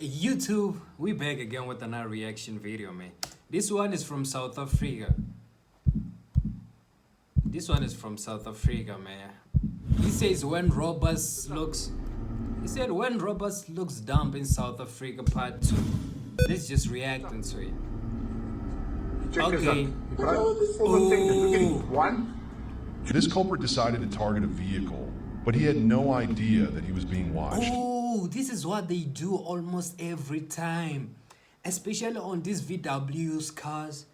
YouTube, we back again with another reaction video, man. This one is from South Africa. This one is from South Africa, man. He says when Roberts looks dumb in South Africa part 2. Let's just react into it. Okay. This culprit decided to target a vehicle, but he had no idea that he was being watched. Oh, this is what they do almost every time, especially on these VW's cars.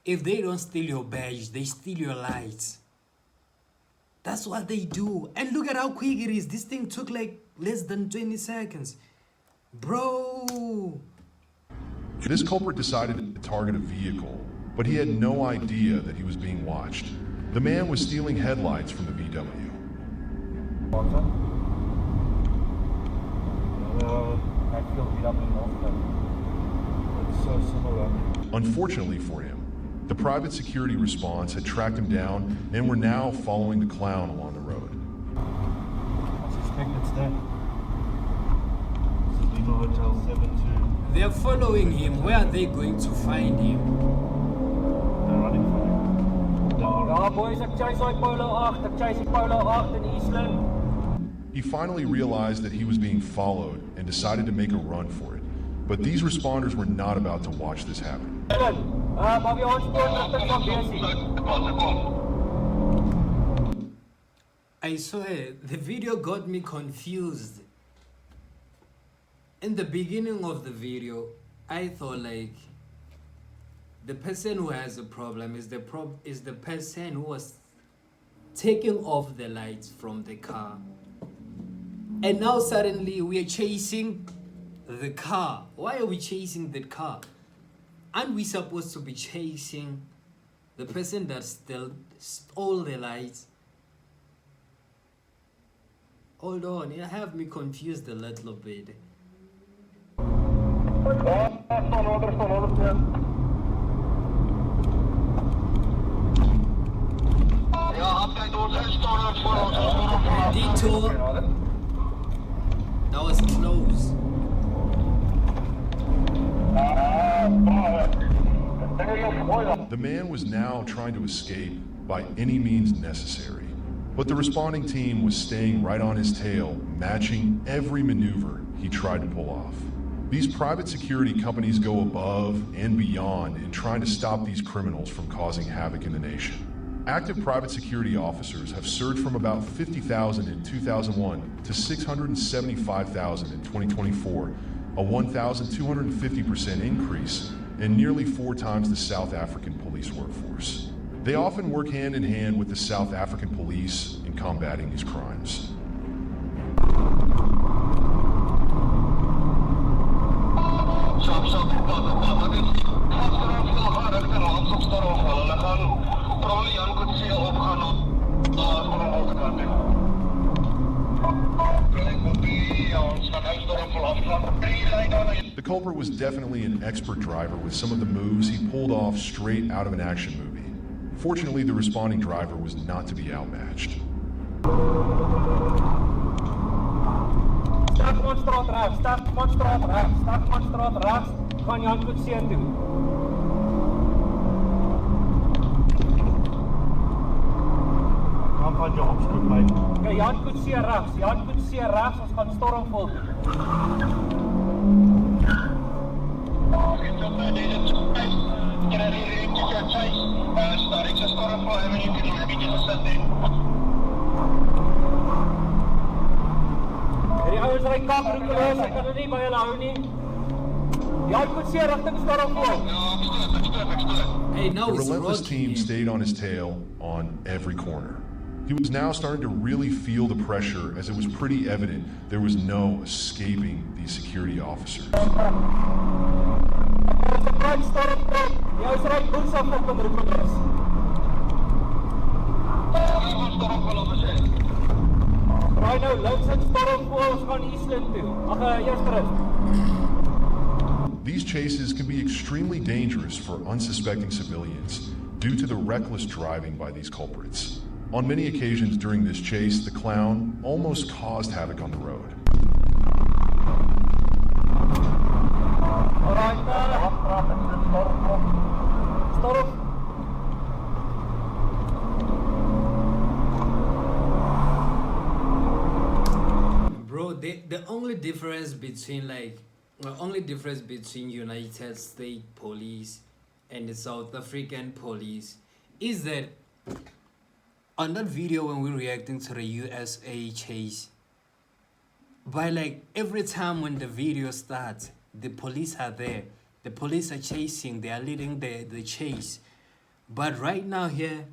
If they don't steal your badge, they steal your lights. That's what they do. And look at how quick it is. This thing took like less than 20 seconds. Bro. This culprit decided to target a vehicle, but he had no idea that he was being watched. The man was stealing headlights from the VW. Unfortunately for him, the private security response had tracked him down and were now following the clown along the road. I suspect it's that. This is Lima Hotel 72. They're following him. Where are they going to find him? They're running for him. Ja, boys, ek chase hy Polo 8, ek chase die Polo 8 in Eastland. He finally realized that he was being followed and decided to make a run for it. But these responders were not about to watch this happen. Maar wie aanspoor rigting van Bessie. I swear, the video got me confused. In the beginning of the video, I thought like the person who has a problem is the person who was taking off the lights from the car. And now suddenly we are chasing the car. Why are we chasing the car? Aren't we supposed to be chasing the person that stole the lights? Hold on, it have me confused a little bit. Detour. That was close. The man was now trying to escape by any means necessary, but the responding team was staying right on his tail, matching every maneuver he tried to pull off. These private security companies go above and beyond in trying to stop these criminals from causing havoc in the nation. Active private security officers have surged from about 50,000 in 2001 to 675,000 in 2024, a 1,250% increase, and nearly 4 times the South African police workforce. They often work hand in hand with the South African police in combating these crimes. The culprit was definitely an expert driver with some of the moves he pulled off straight out of an action movie. Fortunately, the responding driver was not to be outmatched. Start rechts, gaan Jan Coetzee toe. Gaan van jou opspoed, mate. Okay, Jan Coetzee rechts, ons gaan Stormvol toe. Die ouens ry kaproekeloos, ek kan nie by hulle hou nie. Jan Coetzee rigting Stormvol. Hey, now The it's relentless Rocky. team stayed on his tail on every corner. He was now starting to really feel the pressure, as it was pretty evident there was no escaping these security officers. Draai nou links in Stormvol, ons gaan Eastland toe. Eers terug. These chases can be extremely dangerous for unsuspecting civilians due to the reckless driving by these culprits. On many occasions during this chase, the clown almost caused havoc on the road. difference between United States police and the South African police is that on that video when we're reacting to the USA chase, by like every time when the video starts, the police are there, the police are chasing, they are leading the chase. But right now here,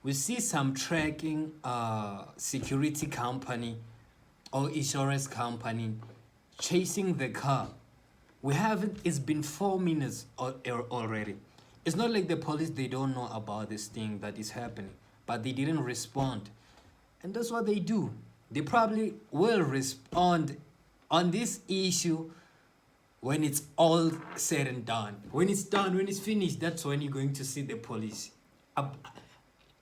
we see some tracking security company or insurance company chasing the car. It's been 4 minutes already. It's not like the police, they don't know about this thing that is happening, but they didn't respond. And that's what they do. They probably will respond on this issue when it's all said and done. When it's done, when it's finished, that's when you're going to see the police.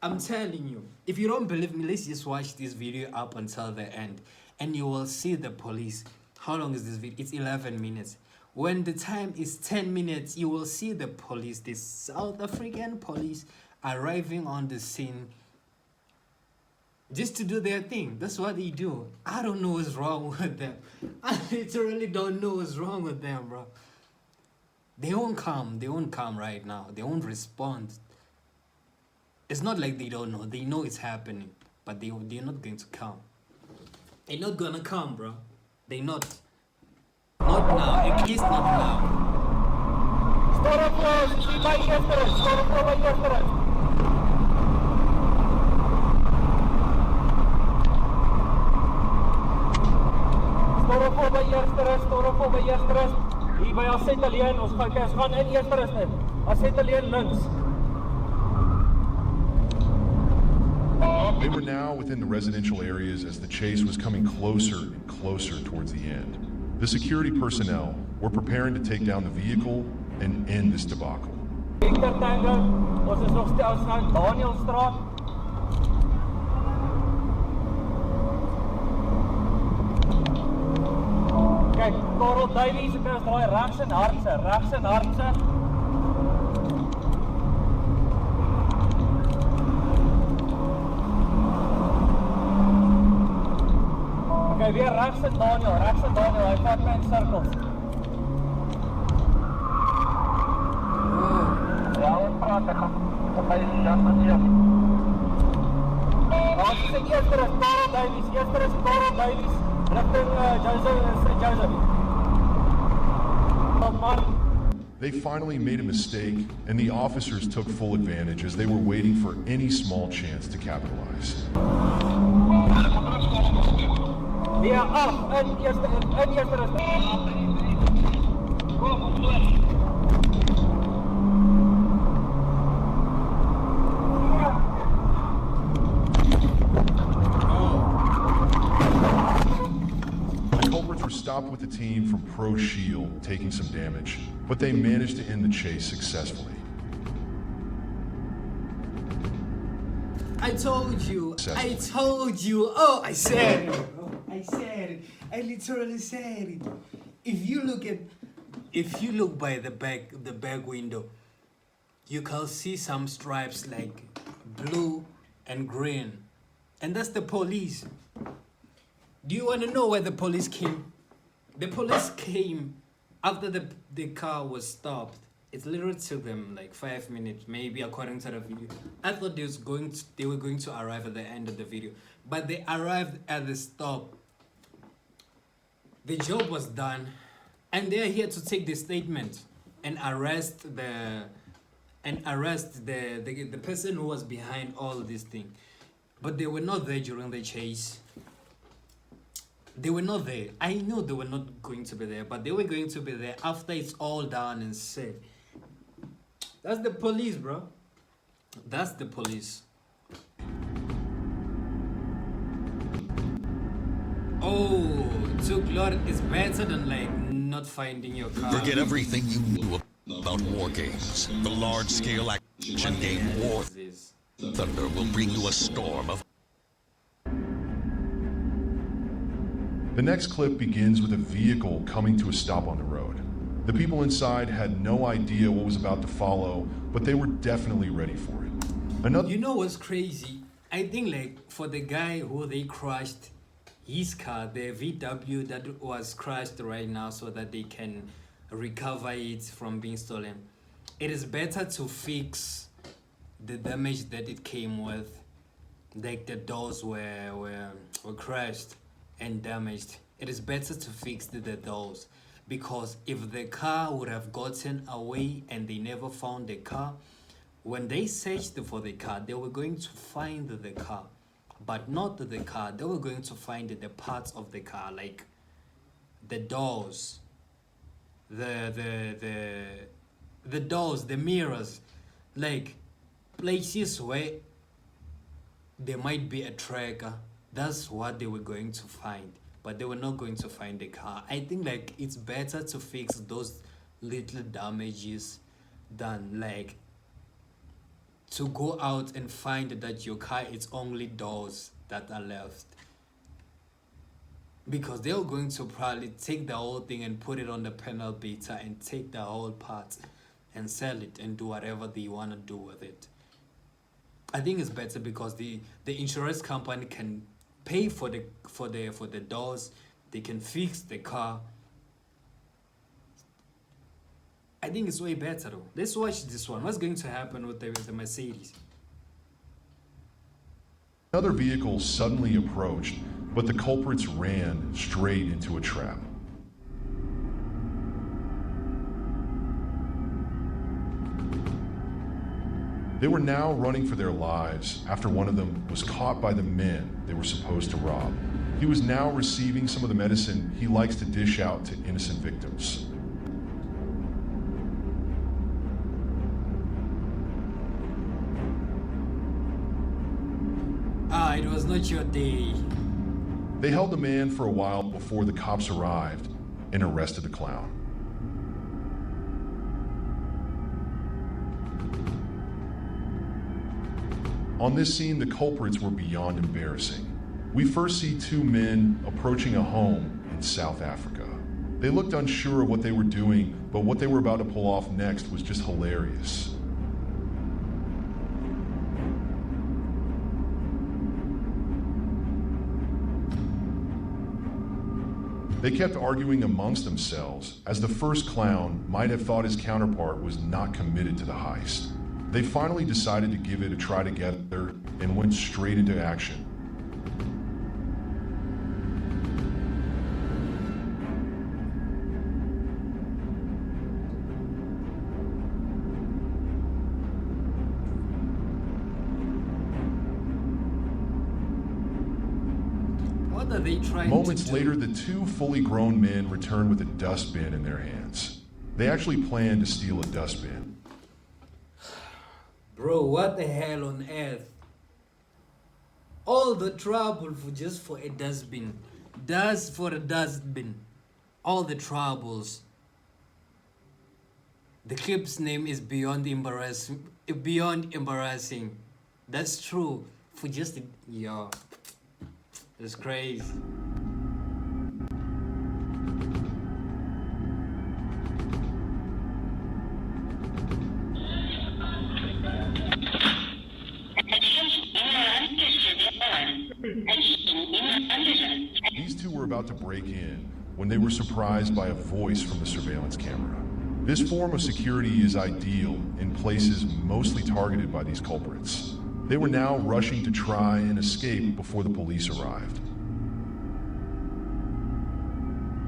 I'm telling you, if you don't believe me, let's just watch this video up until the end and you will see the police. How long is this video? It's 11 minutes. When the time is 10 minutes, you will see the police, the South African police, arriving on the scene just to do their thing. That's what they do. I don't know what's wrong with them. I literally don't know what's wrong with them, bro. They won't come. They won't come right now. They won't respond. It's not like they don't know. They know it's happening, but they're not going to come. They're not gonna come, bro. They're not. Not now. At least not now. Hier by Asset alleen, ons gaan in eerste rus in. Asset alleen links. They were now within the residential areas as the chase was coming closer and closer towards the end. The security personnel were preparing to take down the vehicle and end this debacle. Victor Tango, ons is nog steeds aan Danielstraat. Kijk, Karel Davies, ek is draai rechts en hardse. Okay, weer rechts en Daniel, hy vat my in cirkels. Ja, ons praat, ek gaan op my jas met jou. Ons is die eerste is Karel Davies, richting Joseph. They finally made a mistake, and the officers took full advantage as they were waiting for any small chance to capitalize. Weer af, in eerste rust. The culprits were stopped with the team from Pro Shield taking some damage, but they managed to end the chase successfully. I told you. Oh, I said it. I literally said it. If you look by the back window, you can see some stripes like blue and green. And that's the police. Do you want to know where the police came? The police came after the car was stopped. It literally took them like 5 minutes, maybe, according to the video. I thought they were going to arrive at the end of the video, but they arrived at the stop. The job was done, and they're here to take the statement and arrest the person who was behind all this thing. But they were not there during the chase. They were not there. I know they were not going to be there, but they were going to be there after it's all done and said. That's the police, bro. That's the police. Oh, too close is better than like not finding your car. Forget everything you knew about war games. The large-scale action game War Thunder will bring you a storm of... The next clip begins with a vehicle coming to a stop on the road. The people inside had no idea what was about to follow, but they were definitely ready for it. You know what's crazy? I think like for the guy who they crushed, his car, the VW that was crashed right now, so that they can recover it from being stolen. It is better to fix the damage that it came with, like the doors were crashed and damaged. It is better to fix the doors, because if the car would have gotten away and they never found the car, when they searched for the car, they were going to find the car, but not the car. They were going to find the parts of the car, like the doors, the doors, the mirrors, like places where there might be a tracker. That's what they were going to find, but they were not going to find the car. I think like it's better to fix those little damages than like to go out and find that your car it's only doors that are left, because they're going to probably take the whole thing and put it on the panel beater and take the whole part and sell it and do whatever they want to do with it. I think it's better because the insurance company can pay for the doors, they can fix the car. I think it's way better though. Let's watch this one. What's going to happen with the Mercedes? Another vehicle suddenly approached, but the culprits ran straight into a trap. They were now running for their lives after one of them was caught by the men they were supposed to rob. He was now receiving some of the medicine he likes to dish out to innocent victims. It was not your day. They held the man for a while before the cops arrived and arrested the clown. On this scene, the culprits were beyond embarrassing. We first see two men approaching a home in South Africa. They looked unsure of what they were doing, but what they were about to pull off next was just hilarious. They kept arguing amongst themselves, as the first clown might have thought his counterpart was not committed to the heist. They finally decided to give it a try together and went straight into action. What are they trying Moments to do? later, the two fully grown men returned with a dustbin in their hands. They actually planned to steal a dustbin. Bro, what the hell on earth? All the trouble for a dustbin. For a dustbin. All the troubles. The clip's name is Beyond Embarrassing. Beyond Embarrassing. That's true. For just a... Yo. It's crazy. These two were about to break in when they were surprised by a voice from the surveillance camera. This form of security is ideal in places mostly targeted by these culprits. They were now rushing to try and escape before the police arrived.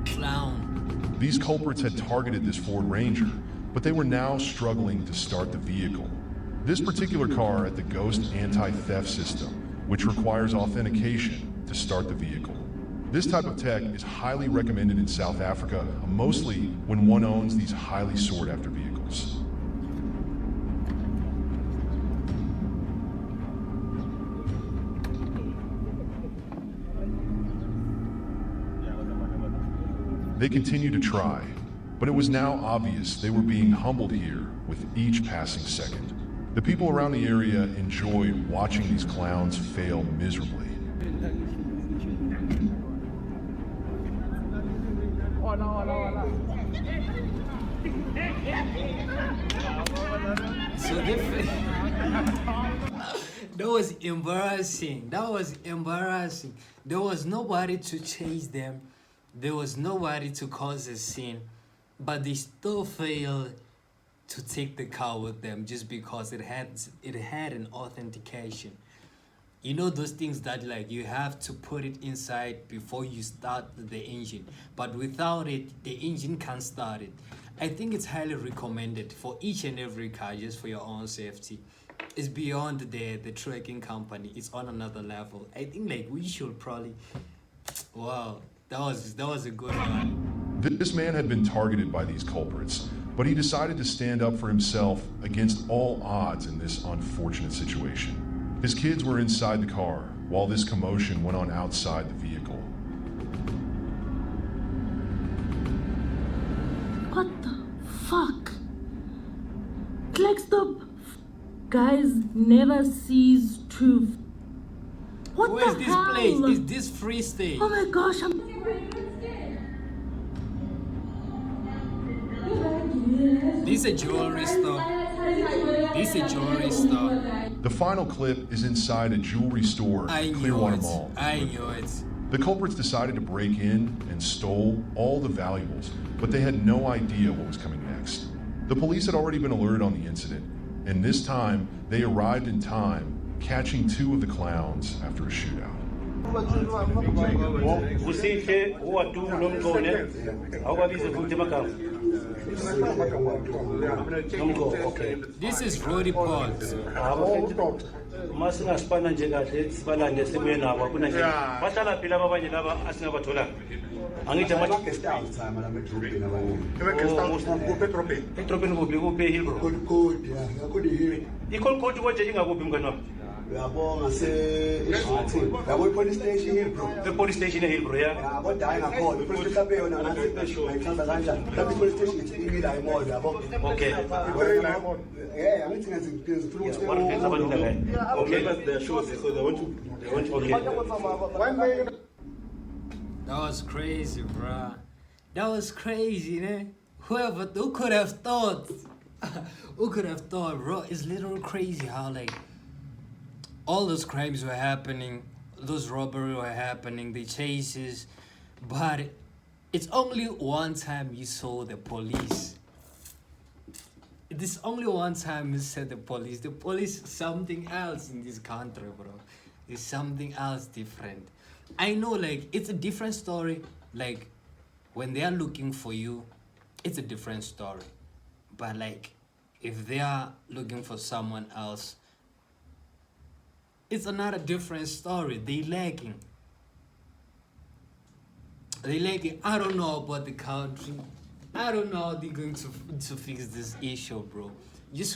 Clown. These culprits had targeted this Ford Ranger, but they were now struggling to start the vehicle. This particular car had the Ghost anti-theft system, which requires authentication to start the vehicle. This type of tech is highly recommended in South Africa, mostly when one owns these highly sought-after vehicles. They continued to try, but it was now obvious they were being humbled here with each passing second. The people around the area enjoyed watching these clowns fail miserably. So That was embarrassing. That was embarrassing. There was nobody to chase them. There was nobody to cause a scene. But they still failed to take the car with them just because it had an authentication. You know those things that like you have to put it inside before you start the engine. But without it, the engine can't start it. I think it's highly recommended for each and every car just for your own safety. It's beyond the trucking company. It's on another level. I think like we should probably. Wow, that was a good one. This man had been targeted by these culprits, but he decided to stand up for himself against all odds in this unfortunate situation. His kids were inside the car while this commotion went on outside the vehicle. What the fuck? Like, stop. Guys never sees truth. What Where's the this hell? place? Is this free state? Oh my gosh, This is a jewelry store. This is a jewelry store. The final clip is inside a jewelry store I at knew Clearwater it. Mall. I knew it. The culprits decided to break in and stole all the valuables, but they had no idea what was coming next. The police had already been alerted on the incident, and this time they arrived in time, catching two of the clowns after a shootout. Usihle uwatu nomgone awukabize futhi amagama. Nomgone, okay. This is Roddy Potts. Uma singasipana nje kahle sibalande sibuye nabo akuna nje. Bahlala phela abanye laba asingabathola. Angithi Etropini kuphi Hillbrow. Ikholi konje ingakuphi mngani wami. Uyabonga yabo police station Hillbrow. The police station eHillbrow ya. Kodwa ayingakhona police station lapho yona ngathi mayichanda kanjani. Lapho police station ithi la imall yabo. Okay. Angithi ngizifuna ukuthi What is about the guy? Okay, that's their shows so they want to okay. That was crazy, bruh. That was crazy, né? Who could have thought? Who could have thought, bro? It's literally crazy how like all those crimes were happening, those robberies were happening, the chases, but it's only one time you saw the police. This only one time you said the police. The police is something else in this country, bro. It's something else different. I know, like, it's a different story. Like, when they are looking for you, it's a different story. But, like, if they are looking for someone else, it's another different story. They lacking. I don't know about the country. I don't know how they're going to fix this issue, bro. Just